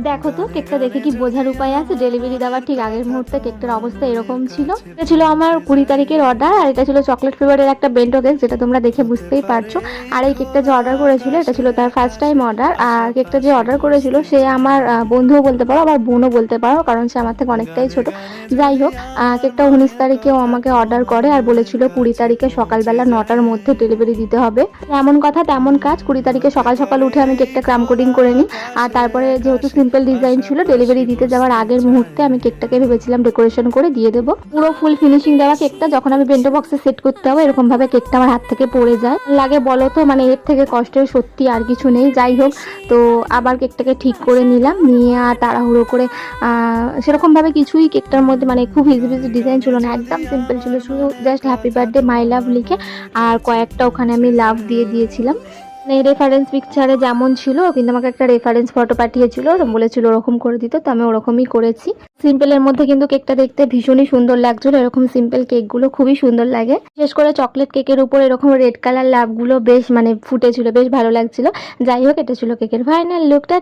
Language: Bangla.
দেখো তো কেকটা দেখে কি বোঝার উপায় আছে? ডেলিভারি দেওয়ার ঠিক আগের মুহূর্তে কেকটার অবস্থা এরকম ছিল। এটা ছিল আমার 20 তারিখের অর্ডার, আর এটা ছিল চকলেট ফ্লেভারের একটা বেন্টো কেক, যেটা তোমরা দেখে বুঝতেই পারছো। আর এই কেকটা যে অর্ডার করেছিল এটা ছিল তার ফার্স্ট টাইম অর্ডার। আর কেকটা যে অর্ডার করেছিল সে আমার বন্ধুও বলতে পারো, আবার বোনও বলতে পারো, কারণ সে আমার থেকে অনেকটাই ছোট। যাই হোক, কেকটা 19 তারিখেও আমাকে অর্ডার করে আর বলেছিল 20 তারিখে সকালবেলা 9টার মধ্যে ডেলিভারি দিতে হবে। এমন কথা তেমন কাজ, 20 তারিখে সকাল সকাল উঠে আমি কেকটা ক্রাম কোডিং করে নিই। আর তারপরে যেহেতু সিম্পল ডিজাইন ছিল, ডেলিভারি দিতে যাওয়ার আগের মুহূর্তে আমি কেকটাকে ভেবেছিলাম ডেকোরেশন করে দিয়ে দেবো। পুরো ফুল ফিনিশিং দেওয়া কেকটা যখন আমি বেন্টো বক্সে সেট করতে হবে, এরকম ভাবে কেকটা আমার হাত থেকে পড়ে যায়। লাগে বলো তো, মানে এর থেকে কষ্টের সত্যি আর কিছু নেই। যাই হোক, তো আবার কেকটাকে ঠিক করে নিলাম, নিয়ে আর তাড়াহুড়ো করে সেরকম ভাবে কিছুই কেকটার মধ্যে মানে খুব ইজি বিজি ডিজাইন ছিল না, একদম সিম্পল ছিল, শুধু জাস্ট হ্যাপি বার্থডে মাই লাভ লিখে আর কয়েকটা ওখানে আমি লাভ দিয়ে দিয়েছিলাম। রেফারেন্স পিকচারে যেমন ছিল, কিন্তু আমাকে একটা রেফারেন্স ফটো পাঠিয়েছিল, বলেছিল ওরকম করে দিতে, তো আমি ওরকমই করেছি। সিম্পলের মধ্যে কিন্তু কেকটা দেখতে ভীষণই সুন্দর লাগছিল। এরকম সিম্পল কেকগুলো খুবই সুন্দর লাগে, বিশেষ করে চকলেট কেকের উপর এরকম রেড কালার লাভগুলো বেশ মানে ফুটেছিল, বেশ ভালো লাগছিল। যাই হোক, এটা ছিল কেকের ফাইনাল লুকটা।